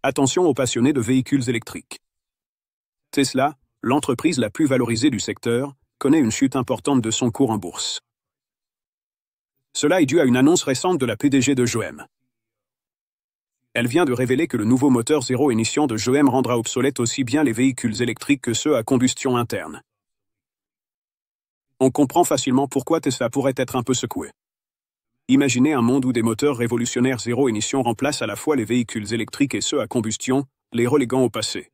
Attention aux passionnés de véhicules électriques. Tesla, l'entreprise la plus valorisée du secteur, connaît une chute importante de son cours en bourse. Cela est dû à une annonce récente de la PDG de GM. Elle vient de révéler que le nouveau moteur zéro émission de GM rendra obsolètes aussi bien les véhicules électriques que ceux à combustion interne. On comprend facilement pourquoi Tesla pourrait être un peu secoué. Imaginez un monde où des moteurs révolutionnaires zéro émission remplacent à la fois les véhicules électriques et ceux à combustion, les reléguant au passé.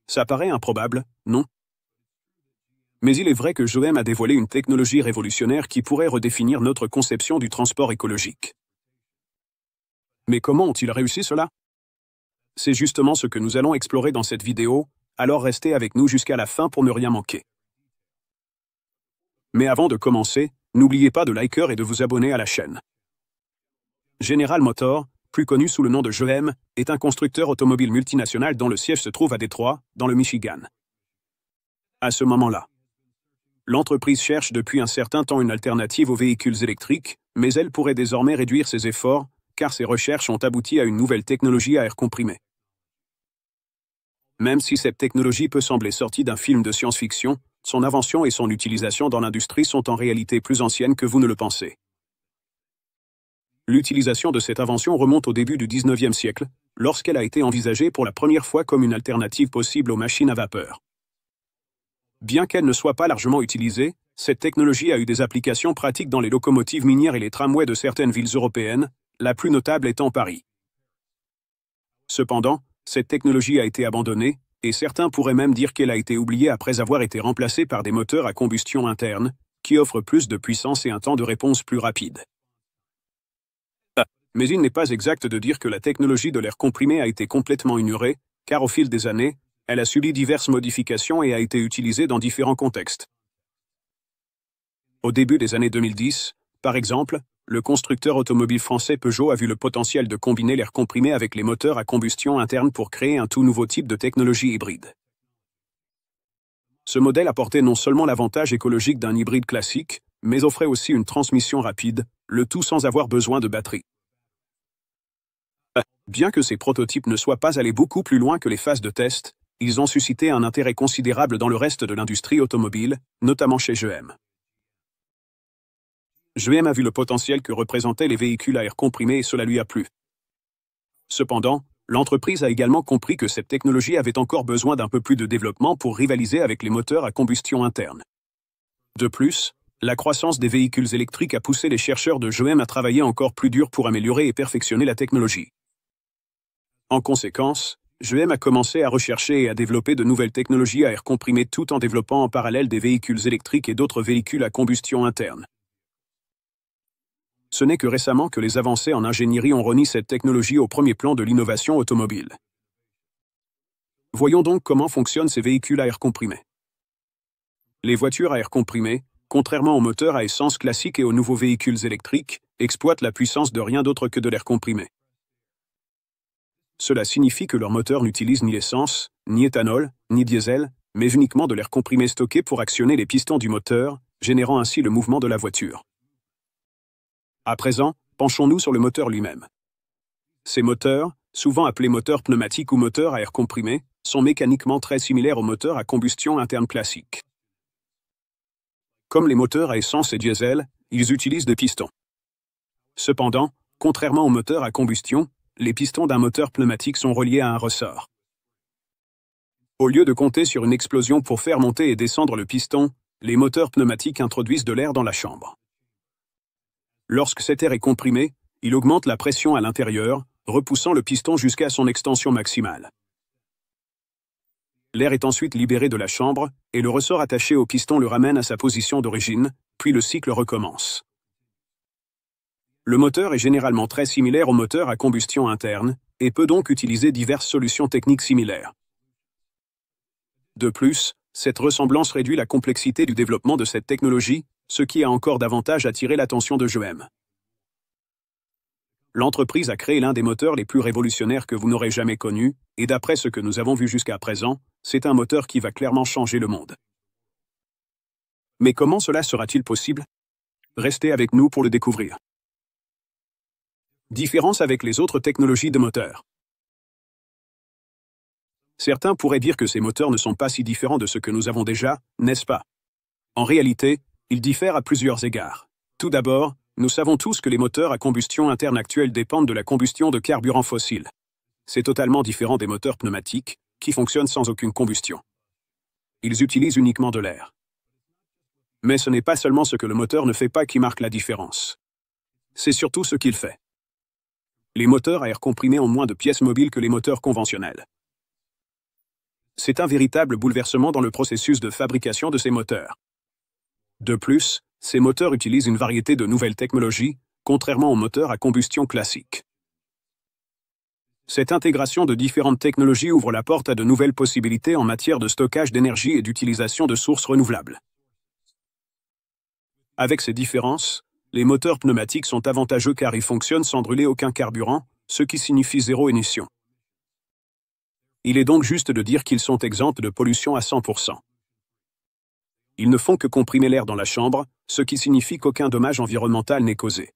Ça paraît improbable, non? Mais il est vrai que GM a dévoilé une technologie révolutionnaire qui pourrait redéfinir notre conception du transport écologique. Mais comment ont-ils réussi cela? C'est justement ce que nous allons explorer dans cette vidéo, alors restez avec nous jusqu'à la fin pour ne rien manquer. Mais avant de commencer, n'oubliez pas de liker et de vous abonner à la chaîne. General Motors, plus connu sous le nom de GM, est un constructeur automobile multinational dont le siège se trouve à Détroit, dans le Michigan. À ce moment-là, l'entreprise cherche depuis un certain temps une alternative aux véhicules électriques, mais elle pourrait désormais réduire ses efforts, car ses recherches ont abouti à une nouvelle technologie à air comprimé. Même si cette technologie peut sembler sortie d'un film de science-fiction, son invention et son utilisation dans l'industrie sont en réalité plus anciennes que vous ne le pensez. L'utilisation de cette invention remonte au début du XIXe siècle, lorsqu'elle a été envisagée pour la première fois comme une alternative possible aux machines à vapeur. Bien qu'elle ne soit pas largement utilisée, cette technologie a eu des applications pratiques dans les locomotives minières et les tramways de certaines villes européennes, la plus notable étant Paris. Cependant, cette technologie a été abandonnée, et certains pourraient même dire qu'elle a été oubliée après avoir été remplacée par des moteurs à combustion interne, qui offrent plus de puissance et un temps de réponse plus rapide. Mais il n'est pas exact de dire que la technologie de l'air comprimé a été complètement ignorée, car au fil des années, elle a subi diverses modifications et a été utilisée dans différents contextes. Au début des années 2010, par exemple, le constructeur automobile français Peugeot a vu le potentiel de combiner l'air comprimé avec les moteurs à combustion interne pour créer un tout nouveau type de technologie hybride. Ce modèle apportait non seulement l'avantage écologique d'un hybride classique, mais offrait aussi une transmission rapide, le tout sans avoir besoin de batterie. Bien que ces prototypes ne soient pas allés beaucoup plus loin que les phases de test, ils ont suscité un intérêt considérable dans le reste de l'industrie automobile, notamment chez GM. GM a vu le potentiel que représentaient les véhicules à air comprimé et cela lui a plu. Cependant, l'entreprise a également compris que cette technologie avait encore besoin d'un peu plus de développement pour rivaliser avec les moteurs à combustion interne. De plus, la croissance des véhicules électriques a poussé les chercheurs de GM à travailler encore plus dur pour améliorer et perfectionner la technologie. En conséquence, GM a commencé à rechercher et à développer de nouvelles technologies à air comprimé tout en développant en parallèle des véhicules électriques et d'autres véhicules à combustion interne. Ce n'est que récemment que les avancées en ingénierie ont remis cette technologie au premier plan de l'innovation automobile. Voyons donc comment fonctionnent ces véhicules à air comprimé. Les voitures à air comprimé, contrairement aux moteurs à essence classiques et aux nouveaux véhicules électriques, exploitent la puissance de rien d'autre que de l'air comprimé. Cela signifie que leur moteur n'utilise ni essence, ni éthanol, ni diesel, mais uniquement de l'air comprimé stocké pour actionner les pistons du moteur, générant ainsi le mouvement de la voiture. À présent, penchons-nous sur le moteur lui-même. Ces moteurs, souvent appelés moteurs pneumatiques ou moteurs à air comprimé, sont mécaniquement très similaires aux moteurs à combustion interne classiques. Comme les moteurs à essence et diesel, ils utilisent des pistons. Cependant, contrairement aux moteurs à combustion, les pistons d'un moteur pneumatique sont reliés à un ressort. Au lieu de compter sur une explosion pour faire monter et descendre le piston, les moteurs pneumatiques introduisent de l'air dans la chambre. Lorsque cet air est comprimé, il augmente la pression à l'intérieur, repoussant le piston jusqu'à son extension maximale. L'air est ensuite libéré de la chambre, et le ressort attaché au piston le ramène à sa position d'origine, puis le cycle recommence. Le moteur est généralement très similaire au moteur à combustion interne, et peut donc utiliser diverses solutions techniques similaires. De plus, cette ressemblance réduit la complexité du développement de cette technologie, ce qui a encore davantage attiré l'attention de GM. L'entreprise a créé l'un des moteurs les plus révolutionnaires que vous n'aurez jamais connus, et d'après ce que nous avons vu jusqu'à présent, c'est un moteur qui va clairement changer le monde. Mais comment cela sera-t-il possible? Restez avec nous pour le découvrir. Différence avec les autres technologies de moteur. Certains pourraient dire que ces moteurs ne sont pas si différents de ce que nous avons déjà, n'est-ce pas? En réalité, ils diffèrent à plusieurs égards. Tout d'abord, nous savons tous que les moteurs à combustion interne actuels dépendent de la combustion de carburants fossiles. C'est totalement différent des moteurs pneumatiques, qui fonctionnent sans aucune combustion. Ils utilisent uniquement de l'air. Mais ce n'est pas seulement ce que le moteur ne fait pas qui marque la différence. C'est surtout ce qu'il fait. Les moteurs à air comprimé ont moins de pièces mobiles que les moteurs conventionnels. C'est un véritable bouleversement dans le processus de fabrication de ces moteurs. De plus, ces moteurs utilisent une variété de nouvelles technologies, contrairement aux moteurs à combustion classiques. Cette intégration de différentes technologies ouvre la porte à de nouvelles possibilités en matière de stockage d'énergie et d'utilisation de sources renouvelables. Avec ces différences, les moteurs pneumatiques sont avantageux car ils fonctionnent sans brûler aucun carburant, ce qui signifie zéro émission. Il est donc juste de dire qu'ils sont exempts de pollution à 100%. Ils ne font que comprimer l'air dans la chambre, ce qui signifie qu'aucun dommage environnemental n'est causé.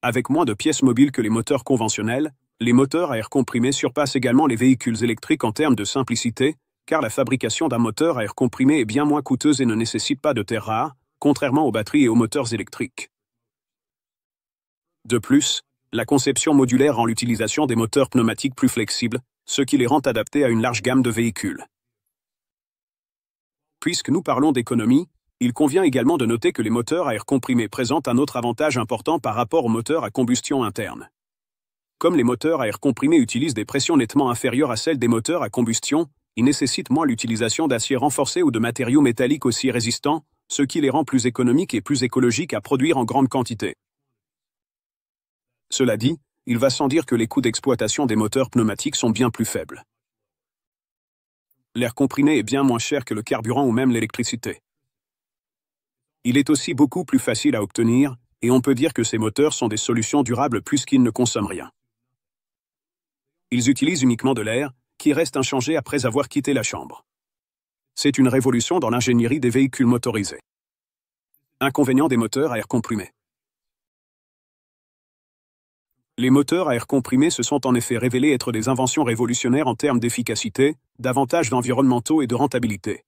Avec moins de pièces mobiles que les moteurs conventionnels, les moteurs à air comprimé surpassent également les véhicules électriques en termes de simplicité, car la fabrication d'un moteur à air comprimé est bien moins coûteuse et ne nécessite pas de terres rares, contrairement aux batteries et aux moteurs électriques. De plus, la conception modulaire rend l'utilisation des moteurs pneumatiques plus flexible, ce qui les rend adaptés à une large gamme de véhicules. Puisque nous parlons d'économie, il convient également de noter que les moteurs à air comprimé présentent un autre avantage important par rapport aux moteurs à combustion interne. Comme les moteurs à air comprimé utilisent des pressions nettement inférieures à celles des moteurs à combustion, ils nécessitent moins l'utilisation d'acier renforcé ou de matériaux métalliques aussi résistants, ce qui les rend plus économiques et plus écologiques à produire en grande quantité. Cela dit, il va sans dire que les coûts d'exploitation des moteurs pneumatiques sont bien plus faibles. L'air comprimé est bien moins cher que le carburant ou même l'électricité. Il est aussi beaucoup plus facile à obtenir, et on peut dire que ces moteurs sont des solutions durables puisqu'ils ne consomment rien. Ils utilisent uniquement de l'air, qui reste inchangé après avoir quitté la chambre. C'est une révolution dans l'ingénierie des véhicules motorisés. Inconvénient des moteurs à air comprimé. Les moteurs à air comprimé se sont en effet révélés être des inventions révolutionnaires en termes d'efficacité, d'avantages environnementaux et de rentabilité.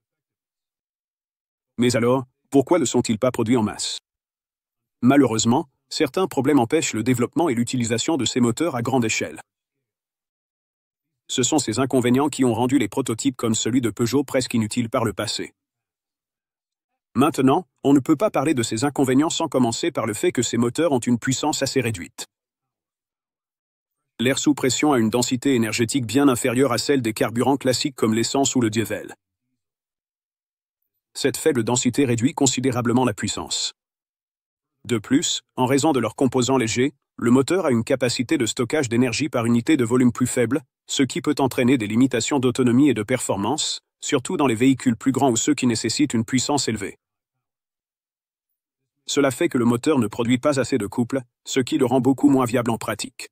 Mais alors, pourquoi ne sont-ils pas produits en masse? Malheureusement, certains problèmes empêchent le développement et l'utilisation de ces moteurs à grande échelle. Ce sont ces inconvénients qui ont rendu les prototypes comme celui de Peugeot presque inutiles par le passé. Maintenant, on ne peut pas parler de ces inconvénients sans commencer par le fait que ces moteurs ont une puissance assez réduite. L'air sous pression a une densité énergétique bien inférieure à celle des carburants classiques comme l'essence ou le diesel. Cette faible densité réduit considérablement la puissance. De plus, en raison de leurs composants légers, le moteur a une capacité de stockage d'énergie par unité de volume plus faible, ce qui peut entraîner des limitations d'autonomie et de performance, surtout dans les véhicules plus grands ou ceux qui nécessitent une puissance élevée. Cela fait que le moteur ne produit pas assez de couple, ce qui le rend beaucoup moins viable en pratique.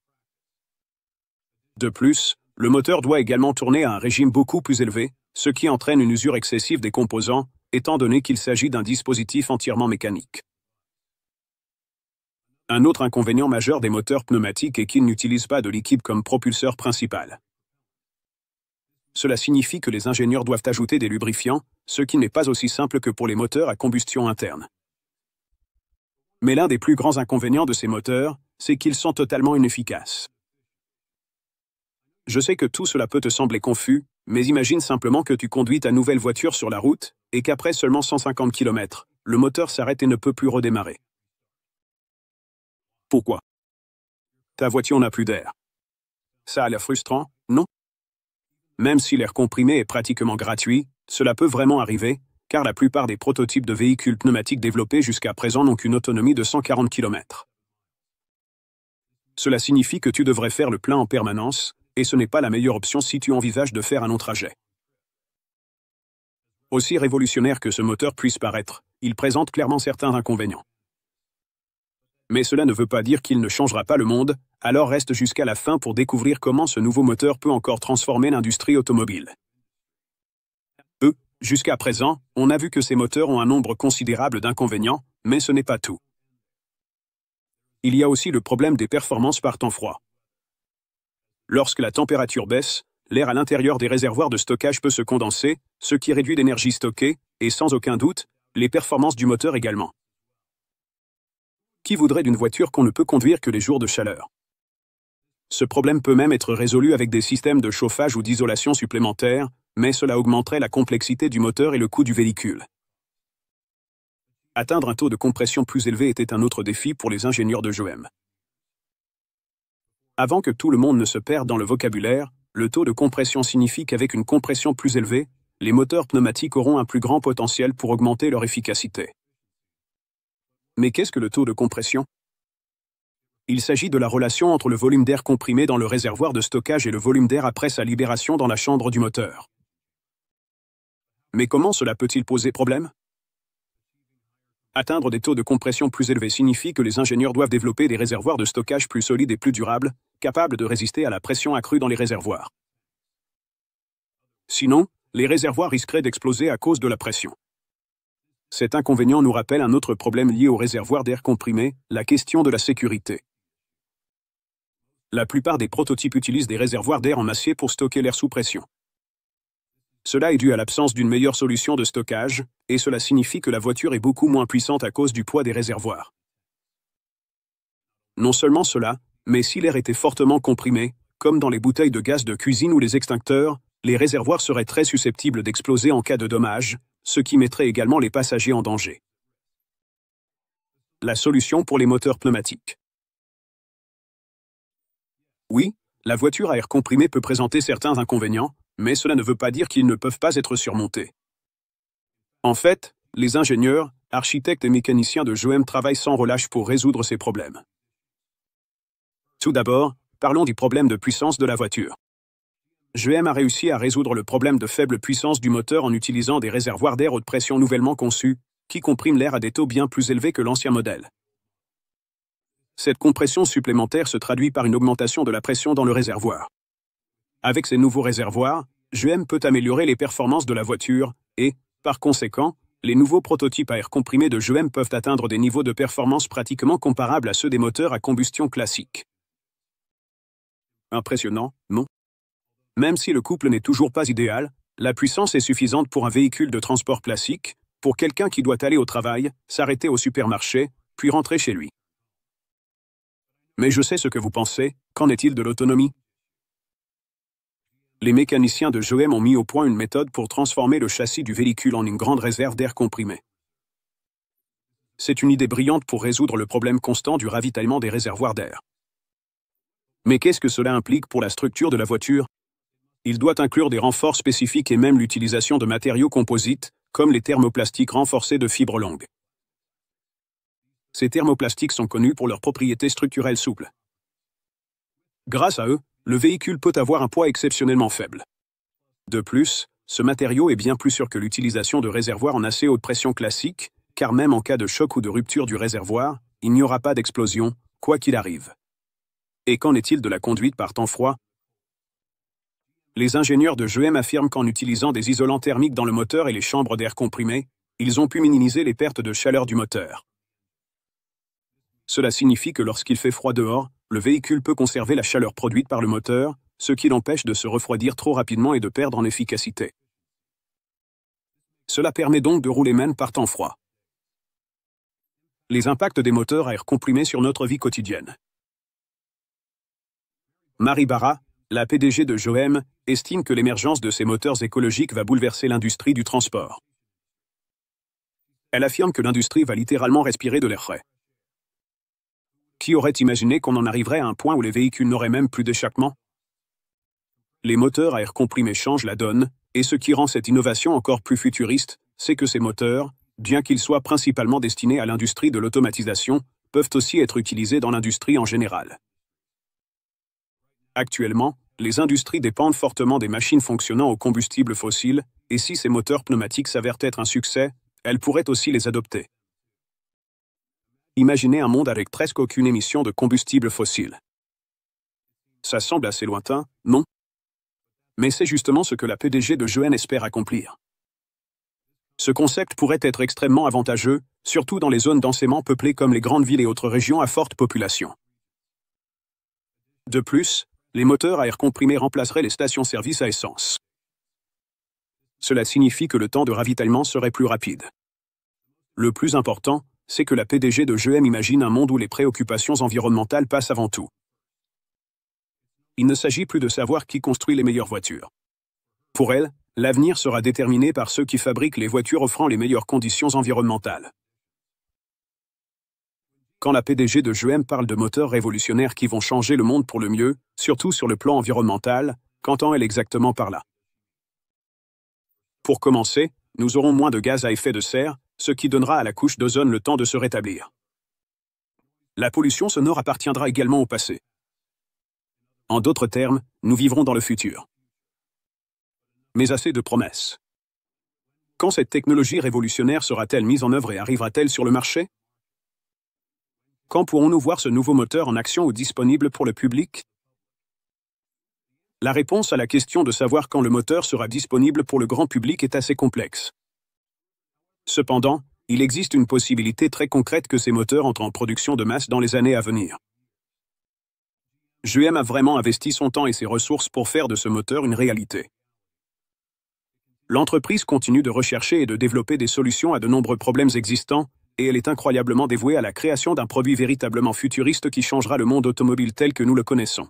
De plus, le moteur doit également tourner à un régime beaucoup plus élevé, ce qui entraîne une usure excessive des composants, étant donné qu'il s'agit d'un dispositif entièrement mécanique. Un autre inconvénient majeur des moteurs pneumatiques est qu'ils n'utilisent pas de liquide comme propulseur principal. Cela signifie que les ingénieurs doivent ajouter des lubrifiants, ce qui n'est pas aussi simple que pour les moteurs à combustion interne. Mais l'un des plus grands inconvénients de ces moteurs, c'est qu'ils sont totalement inefficaces. Je sais que tout cela peut te sembler confus, mais imagine simplement que tu conduis ta nouvelle voiture sur la route, et qu'après seulement 150 km, le moteur s'arrête et ne peut plus redémarrer. Pourquoi? Ta voiture n'a plus d'air. Ça a l'air frustrant, non? Même si l'air comprimé est pratiquement gratuit, cela peut vraiment arriver, car la plupart des prototypes de véhicules pneumatiques développés jusqu'à présent n'ont qu'une autonomie de 140 km. Cela signifie que tu devrais faire le plein en permanence, et ce n'est pas la meilleure option si tu envisages de faire un long trajet. Aussi révolutionnaire que ce moteur puisse paraître, il présente clairement certains inconvénients. Mais cela ne veut pas dire qu'il ne changera pas le monde, alors reste jusqu'à la fin pour découvrir comment ce nouveau moteur peut encore transformer l'industrie automobile. Jusqu'à présent, on a vu que ces moteurs ont un nombre considérable d'inconvénients, mais ce n'est pas tout. Il y a aussi le problème des performances par temps froid. Lorsque la température baisse, l'air à l'intérieur des réservoirs de stockage peut se condenser, ce qui réduit l'énergie stockée, et sans aucun doute, les performances du moteur également. Qui voudrait d'une voiture qu'on ne peut conduire que les jours de chaleur? Ce problème peut même être résolu avec des systèmes de chauffage ou d'isolation supplémentaires, mais cela augmenterait la complexité du moteur et le coût du véhicule. Atteindre un taux de compression plus élevé était un autre défi pour les ingénieurs de GM. Avant que tout le monde ne se perde dans le vocabulaire, le taux de compression signifie qu'avec une compression plus élevée, les moteurs pneumatiques auront un plus grand potentiel pour augmenter leur efficacité. Mais qu'est-ce que le taux de compression? Il s'agit de la relation entre le volume d'air comprimé dans le réservoir de stockage et le volume d'air après sa libération dans la chambre du moteur. Mais comment cela peut-il poser problème? Atteindre des taux de compression plus élevés signifie que les ingénieurs doivent développer des réservoirs de stockage plus solides et plus durables, capables de résister à la pression accrue dans les réservoirs. Sinon, les réservoirs risqueraient d'exploser à cause de la pression. Cet inconvénient nous rappelle un autre problème lié aux réservoirs d'air comprimé, la question de la sécurité. La plupart des prototypes utilisent des réservoirs d'air en acier pour stocker l'air sous pression. Cela est dû à l'absence d'une meilleure solution de stockage, et cela signifie que la voiture est beaucoup moins puissante à cause du poids des réservoirs. Non seulement cela, mais si l'air était fortement comprimé, comme dans les bouteilles de gaz de cuisine ou les extincteurs, les réservoirs seraient très susceptibles d'exploser en cas de dommage, ce qui mettrait également les passagers en danger. La solution pour les moteurs pneumatiques. Oui, la voiture à air comprimé peut présenter certains inconvénients, mais cela ne veut pas dire qu'ils ne peuvent pas être surmontés. En fait, les ingénieurs, architectes et mécaniciens de GM travaillent sans relâche pour résoudre ces problèmes. Tout d'abord, parlons du problème de puissance de la voiture. GM a réussi à résoudre le problème de faible puissance du moteur en utilisant des réservoirs d'air haute pression nouvellement conçus, qui compriment l'air à des taux bien plus élevés que l'ancien modèle. Cette compression supplémentaire se traduit par une augmentation de la pression dans le réservoir. Avec ces nouveaux réservoirs, GM peut améliorer les performances de la voiture et, par conséquent, les nouveaux prototypes à air comprimé de GM peuvent atteindre des niveaux de performance pratiquement comparables à ceux des moteurs à combustion classiques. Impressionnant, non? Même si le couple n'est toujours pas idéal, la puissance est suffisante pour un véhicule de transport classique, pour quelqu'un qui doit aller au travail, s'arrêter au supermarché, puis rentrer chez lui. Mais je sais ce que vous pensez, qu'en est-il de l'autonomie? Les mécaniciens de GM ont mis au point une méthode pour transformer le châssis du véhicule en une grande réserve d'air comprimé. C'est une idée brillante pour résoudre le problème constant du ravitaillement des réservoirs d'air. Mais qu'est-ce que cela implique pour la structure de la voiture? Il doit inclure des renforts spécifiques et même l'utilisation de matériaux composites, comme les thermoplastiques renforcés de fibres longues. Ces thermoplastiques sont connus pour leurs propriétés structurelles souples. Grâce à eux, le véhicule peut avoir un poids exceptionnellement faible. De plus, ce matériau est bien plus sûr que l'utilisation de réservoirs en acier haute pression classique, car même en cas de choc ou de rupture du réservoir, il n'y aura pas d'explosion, quoi qu'il arrive. Et qu'en est-il de la conduite par temps froid? Les ingénieurs de GM affirment qu'en utilisant des isolants thermiques dans le moteur et les chambres d'air comprimé, ils ont pu minimiser les pertes de chaleur du moteur. Cela signifie que lorsqu'il fait froid dehors, le véhicule peut conserver la chaleur produite par le moteur, ce qui l'empêche de se refroidir trop rapidement et de perdre en efficacité. Cela permet donc de rouler même par temps froid. Les impacts des moteurs à air comprimé sur notre vie quotidienne. Mary Barra, la PDG de GM, estime que l'émergence de ces moteurs écologiques va bouleverser l'industrie du transport. Elle affirme que l'industrie va littéralement respirer de l'air frais. Qui aurait imaginé qu'on en arriverait à un point où les véhicules n'auraient même plus d'échappement? Les moteurs à air comprimé changent la donne, et ce qui rend cette innovation encore plus futuriste, c'est que ces moteurs, bien qu'ils soient principalement destinés à l'industrie de l'automatisation, peuvent aussi être utilisés dans l'industrie en général. Actuellement, les industries dépendent fortement des machines fonctionnant au combustible fossile, et si ces moteurs pneumatiques s'avèrent être un succès, elles pourraient aussi les adopter. Imaginez un monde avec presque aucune émission de combustible fossile. Ça semble assez lointain, non? Mais c'est justement ce que la PDG de GM espère accomplir. Ce concept pourrait être extrêmement avantageux, surtout dans les zones densément peuplées comme les grandes villes et autres régions à forte population. De plus, les moteurs à air comprimé remplaceraient les stations-service à essence. Cela signifie que le temps de ravitaillement serait plus rapide. Le plus important, c'est que la PDG de GM imagine un monde où les préoccupations environnementales passent avant tout. Il ne s'agit plus de savoir qui construit les meilleures voitures. Pour elle, l'avenir sera déterminé par ceux qui fabriquent les voitures offrant les meilleures conditions environnementales. Quand la PDG de GM parle de moteurs révolutionnaires qui vont changer le monde pour le mieux, surtout sur le plan environnemental, qu'entend-elle exactement par là? Pour commencer, nous aurons moins de gaz à effet de serre, ce qui donnera à la couche d'ozone le temps de se rétablir. La pollution sonore appartiendra également au passé. En d'autres termes, nous vivrons dans le futur. Mais assez de promesses. Quand cette technologie révolutionnaire sera-t-elle mise en œuvre et arrivera-t-elle sur le marché? Quand pourrons-nous voir ce nouveau moteur en action ou disponible pour le public? La réponse à la question de savoir quand le moteur sera disponible pour le grand public est assez complexe. Cependant, il existe une possibilité très concrète que ces moteurs entrent en production de masse dans les années à venir. GM a vraiment investi son temps et ses ressources pour faire de ce moteur une réalité. L'entreprise continue de rechercher et de développer des solutions à de nombreux problèmes existants, et elle est incroyablement dévouée à la création d'un produit véritablement futuriste qui changera le monde automobile tel que nous le connaissons.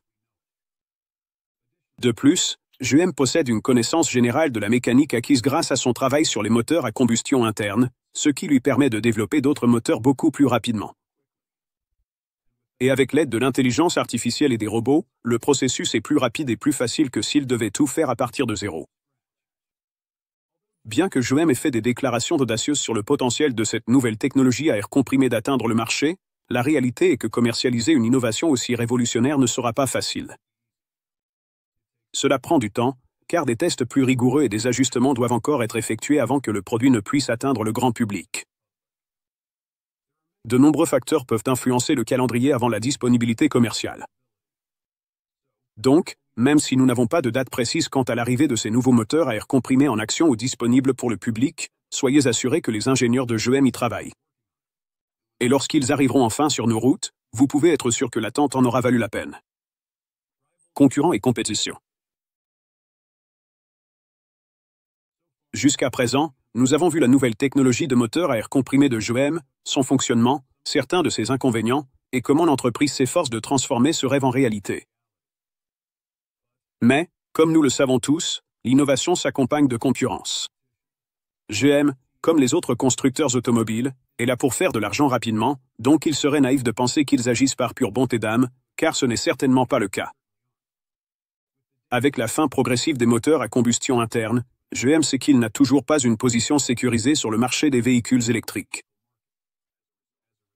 De plus, GM possède une connaissance générale de la mécanique acquise grâce à son travail sur les moteurs à combustion interne, ce qui lui permet de développer d'autres moteurs beaucoup plus rapidement. Et avec l'aide de l'intelligence artificielle et des robots, le processus est plus rapide et plus facile que s'il devait tout faire à partir de zéro. Bien que GM ait fait des déclarations audacieuses sur le potentiel de cette nouvelle technologie à air comprimé d'atteindre le marché, la réalité est que commercialiser une innovation aussi révolutionnaire ne sera pas facile. Cela prend du temps, car des tests plus rigoureux et des ajustements doivent encore être effectués avant que le produit ne puisse atteindre le grand public. De nombreux facteurs peuvent influencer le calendrier avant la disponibilité commerciale. Donc, même si nous n'avons pas de date précise quant à l'arrivée de ces nouveaux moteurs à air comprimé en action ou disponibles pour le public, soyez assurés que les ingénieurs de GM y travaillent. Et lorsqu'ils arriveront enfin sur nos routes, vous pouvez être sûr que l'attente en aura valu la peine. Concurrents et compétition. Jusqu'à présent, nous avons vu la nouvelle technologie de moteur à air comprimé de GM, son fonctionnement, certains de ses inconvénients, et comment l'entreprise s'efforce de transformer ce rêve en réalité. Mais, comme nous le savons tous, l'innovation s'accompagne de concurrence. GM, comme les autres constructeurs automobiles, est là pour faire de l'argent rapidement, donc il serait naïf de penser qu'ils agissent par pure bonté d'âme, car ce n'est certainement pas le cas. Avec la fin progressive des moteurs à combustion interne, GM sait qu'il n'a toujours pas une position sécurisée sur le marché des véhicules électriques.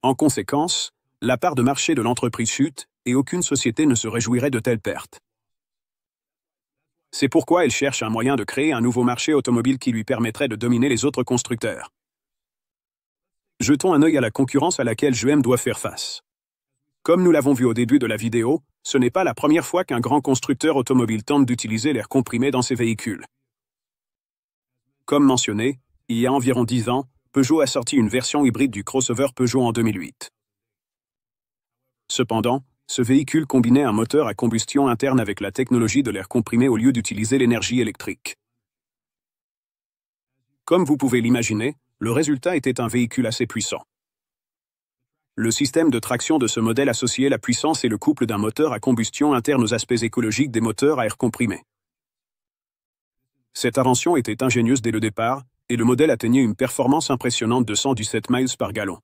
En conséquence, la part de marché de l'entreprise chute, et aucune société ne se réjouirait de telles pertes. C'est pourquoi elle cherche un moyen de créer un nouveau marché automobile qui lui permettrait de dominer les autres constructeurs. Jetons un œil à la concurrence à laquelle GM doit faire face. Comme nous l'avons vu au début de la vidéo, ce n'est pas la première fois qu'un grand constructeur automobile tente d'utiliser l'air comprimé dans ses véhicules. Comme mentionné, il y a environ 10 ans, Peugeot a sorti une version hybride du crossover Peugeot en 2008. Cependant, ce véhicule combinait un moteur à combustion interne avec la technologie de l'air comprimé au lieu d'utiliser l'énergie électrique. Comme vous pouvez l'imaginer, le résultat était un véhicule assez puissant. Le système de traction de ce modèle associait la puissance et le couple d'un moteur à combustion interne aux aspects écologiques des moteurs à air comprimé. Cette invention était ingénieuse dès le départ, et le modèle atteignait une performance impressionnante de 117 miles par gallon.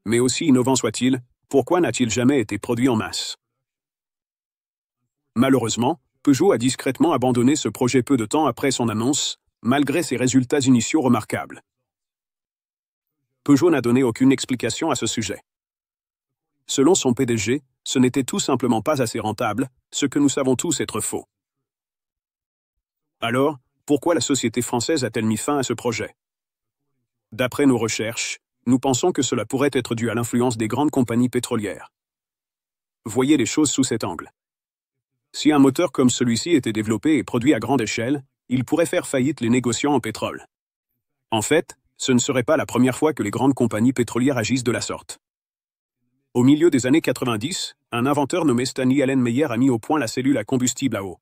Mais aussi innovant soit-il, pourquoi n'a-t-il jamais été produit en masse? Malheureusement, Peugeot a discrètement abandonné ce projet peu de temps après son annonce, malgré ses résultats initiaux remarquables. Peugeot n'a donné aucune explication à ce sujet. Selon son PDG, ce n'était tout simplement pas assez rentable, ce que nous savons tous être faux. Alors, pourquoi la société française a-t-elle mis fin à ce projet? D'après nos recherches, nous pensons que cela pourrait être dû à l'influence des grandes compagnies pétrolières. Voyez les choses sous cet angle. Si un moteur comme celui-ci était développé et produit à grande échelle, il pourrait faire faillite les négociants en pétrole. En fait, ce ne serait pas la première fois que les grandes compagnies pétrolières agissent de la sorte. Au milieu des années 90, un inventeur nommé Stanley Allen Meyer a mis au point la cellule à combustible à eau.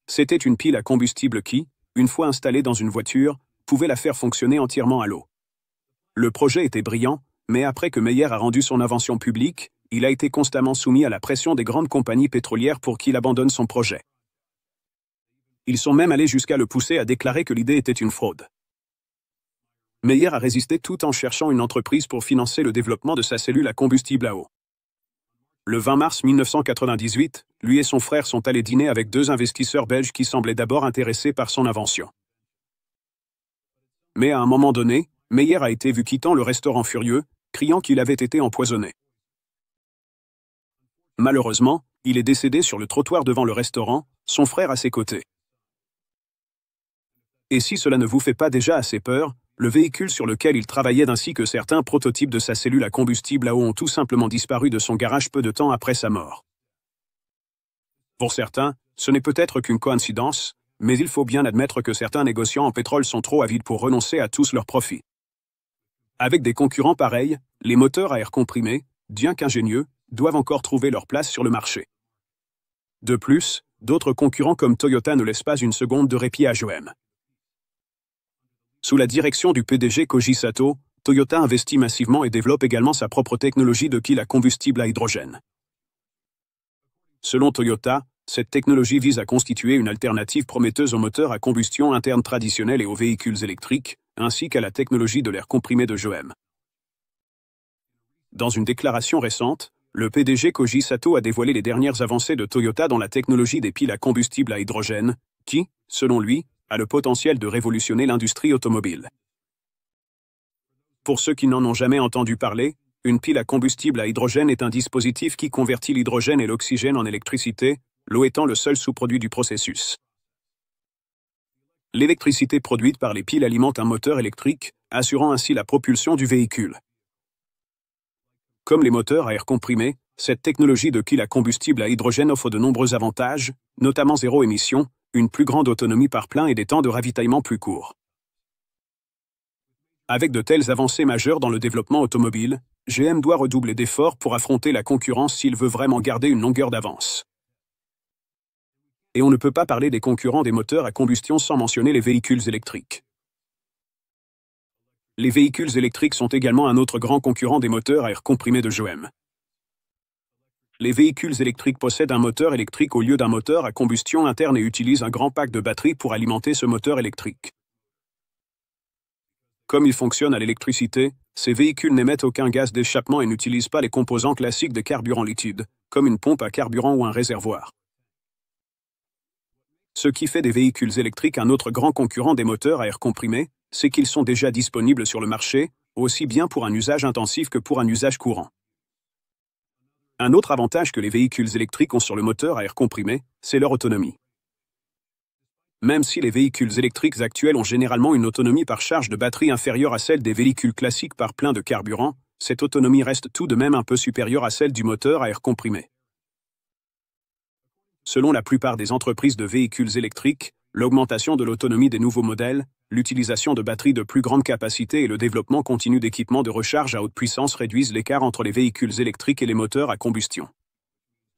C'était une pile à combustible qui, une fois installée dans une voiture, pouvait la faire fonctionner entièrement à l'eau. Le projet était brillant, mais après que Meyer a rendu son invention publique, il a été constamment soumis à la pression des grandes compagnies pétrolières pour qu'il abandonne son projet. Ils sont même allés jusqu'à le pousser à déclarer que l'idée était une fraude. Meyer a résisté tout en cherchant une entreprise pour financer le développement de sa cellule à combustible à eau. Le 20 mars 1998, lui et son frère sont allés dîner avec deux investisseurs belges qui semblaient d'abord intéressés par son invention. Mais à un moment donné, Meyer a été vu quittant le restaurant furieux, criant qu'il avait été empoisonné. Malheureusement, il est décédé sur le trottoir devant le restaurant, son frère à ses côtés. Et si cela ne vous fait pas déjà assez peur, le véhicule sur lequel il travaillait ainsi que certains prototypes de sa cellule à combustible à eau ont tout simplement disparu de son garage peu de temps après sa mort. Pour certains, ce n'est peut-être qu'une coïncidence, mais il faut bien admettre que certains négociants en pétrole sont trop avides pour renoncer à tous leurs profits. Avec des concurrents pareils, les moteurs à air comprimé, bien qu'ingénieux, doivent encore trouver leur place sur le marché. De plus, d'autres concurrents comme Toyota ne laissent pas une seconde de répit à GM. Sous la direction du PDG Koji Sato, Toyota investit massivement et développe également sa propre technologie de pile à combustible à hydrogène. Selon Toyota, cette technologie vise à constituer une alternative prometteuse aux moteurs à combustion interne traditionnels et aux véhicules électriques, ainsi qu'à la technologie de l'air comprimé de GM. Dans une déclaration récente, le PDG Koji Sato a dévoilé les dernières avancées de Toyota dans la technologie des piles à combustible à hydrogène, qui, selon lui, a le potentiel de révolutionner l'industrie automobile. Pour ceux qui n'en ont jamais entendu parler, une pile à combustible à hydrogène est un dispositif qui convertit l'hydrogène et l'oxygène en électricité, l'eau étant le seul sous-produit du processus. L'électricité produite par les piles alimente un moteur électrique, assurant ainsi la propulsion du véhicule. Comme les moteurs à air comprimé, cette technologie de pile à combustible à hydrogène offre de nombreux avantages, notamment zéro émission, une plus grande autonomie par plein et des temps de ravitaillement plus courts. Avec de telles avancées majeures dans le développement automobile, GM doit redoubler d'efforts pour affronter la concurrence s'il veut vraiment garder une longueur d'avance. Et on ne peut pas parler des concurrents des moteurs à combustion sans mentionner les véhicules électriques. Les véhicules électriques sont également un autre grand concurrent des moteurs à air comprimé de GM. Les véhicules électriques possèdent un moteur électrique au lieu d'un moteur à combustion interne et utilisent un grand pack de batterie pour alimenter ce moteur électrique. Comme ils fonctionnent à l'électricité, ces véhicules n'émettent aucun gaz d'échappement et n'utilisent pas les composants classiques des carburants liquides, comme une pompe à carburant ou un réservoir. Ce qui fait des véhicules électriques un autre grand concurrent des moteurs à air comprimé, c'est qu'ils sont déjà disponibles sur le marché, aussi bien pour un usage intensif que pour un usage courant. Un autre avantage que les véhicules électriques ont sur le moteur à air comprimé, c'est leur autonomie. Même si les véhicules électriques actuels ont généralement une autonomie par charge de batterie inférieure à celle des véhicules classiques par plein de carburant, cette autonomie reste tout de même un peu supérieure à celle du moteur à air comprimé. Selon la plupart des entreprises de véhicules électriques, l'augmentation de l'autonomie des nouveaux modèles, l'utilisation de batteries de plus grande capacité et le développement continu d'équipements de recharge à haute puissance réduisent l'écart entre les véhicules électriques et les moteurs à combustion.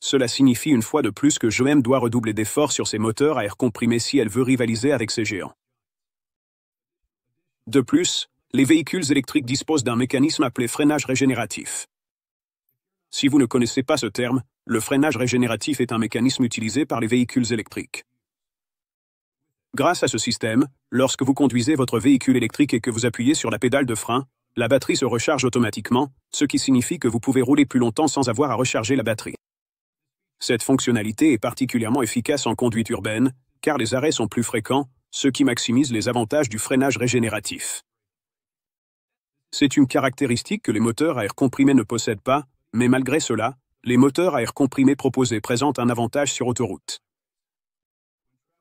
Cela signifie une fois de plus que GM doit redoubler d'efforts sur ses moteurs à air comprimé si elle veut rivaliser avec ces géants. De plus, les véhicules électriques disposent d'un mécanisme appelé freinage régénératif. Si vous ne connaissez pas ce terme, le freinage régénératif est un mécanisme utilisé par les véhicules électriques. Grâce à ce système, lorsque vous conduisez votre véhicule électrique et que vous appuyez sur la pédale de frein, la batterie se recharge automatiquement, ce qui signifie que vous pouvez rouler plus longtemps sans avoir à recharger la batterie. Cette fonctionnalité est particulièrement efficace en conduite urbaine, car les arrêts sont plus fréquents, ce qui maximise les avantages du freinage régénératif. C'est une caractéristique que les moteurs à air comprimé ne possèdent pas, mais malgré cela, les moteurs à air comprimé proposés présentent un avantage sur autoroute.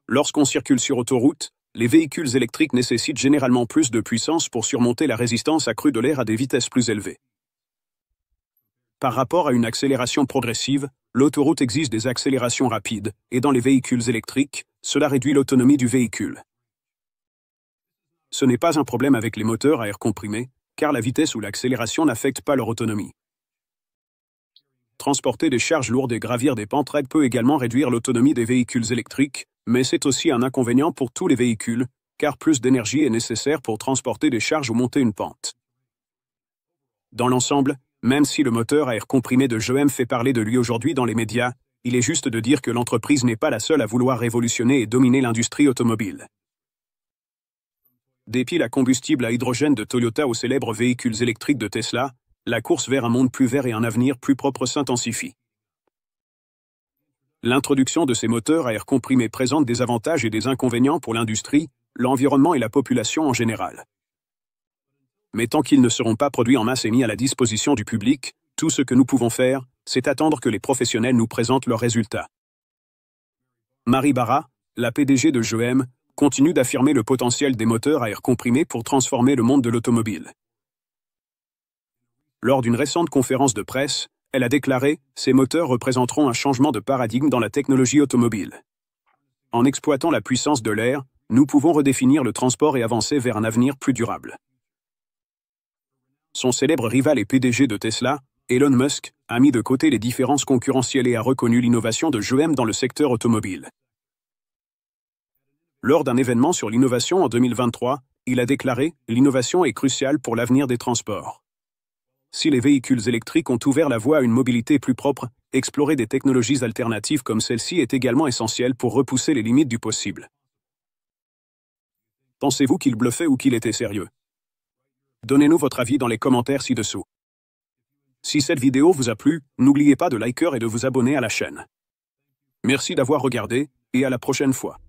Lorsqu'on circule sur autoroute, les véhicules électriques nécessitent généralement plus de puissance pour surmonter la résistance accrue de l'air à des vitesses plus élevées. Par rapport à une accélération progressive, l'autoroute exige des accélérations rapides, et dans les véhicules électriques, cela réduit l'autonomie du véhicule. Ce n'est pas un problème avec les moteurs à air comprimé, car la vitesse ou l'accélération n'affecte pas leur autonomie. transporter des charges lourdes et gravir des pentes raides peut également réduire l'autonomie des véhicules électriques, mais c'est aussi un inconvénient pour tous les véhicules, car plus d'énergie est nécessaire pour transporter des charges ou monter une pente. Dans l'ensemble, même si le moteur à air comprimé de GM fait parler de lui aujourd'hui dans les médias, il est juste de dire que l'entreprise n'est pas la seule à vouloir révolutionner et dominer l'industrie automobile. Des piles à combustible à hydrogène de Toyota aux célèbres véhicules électriques de Tesla, la course vers un monde plus vert et un avenir plus propre s'intensifie. L'introduction de ces moteurs à air comprimé présente des avantages et des inconvénients pour l'industrie, l'environnement et la population en général. Mais tant qu'ils ne seront pas produits en masse et mis à la disposition du public, tout ce que nous pouvons faire, c'est attendre que les professionnels nous présentent leurs résultats. Mary Barra, la PDG de GM, continue d'affirmer le potentiel des moteurs à air comprimé pour transformer le monde de l'automobile. Lors d'une récente conférence de presse, elle a déclaré « Ces moteurs représenteront un changement de paradigme dans la technologie automobile. En exploitant la puissance de l'air, nous pouvons redéfinir le transport et avancer vers un avenir plus durable. » Son célèbre rival et PDG de Tesla, Elon Musk, a mis de côté les différences concurrentielles et a reconnu l'innovation de GM dans le secteur automobile. Lors d'un événement sur l'innovation en 2023, il a déclaré « L'innovation est cruciale pour l'avenir des transports. Si les véhicules électriques ont ouvert la voie à une mobilité plus propre, explorer des technologies alternatives comme celle-ci est également essentiel pour repousser les limites du possible. » Pensez-vous qu'il bluffait ou qu'il était sérieux? Donnez-nous votre avis dans les commentaires ci-dessous. Si cette vidéo vous a plu, n'oubliez pas de liker et de vous abonner à la chaîne. Merci d'avoir regardé, et à la prochaine fois.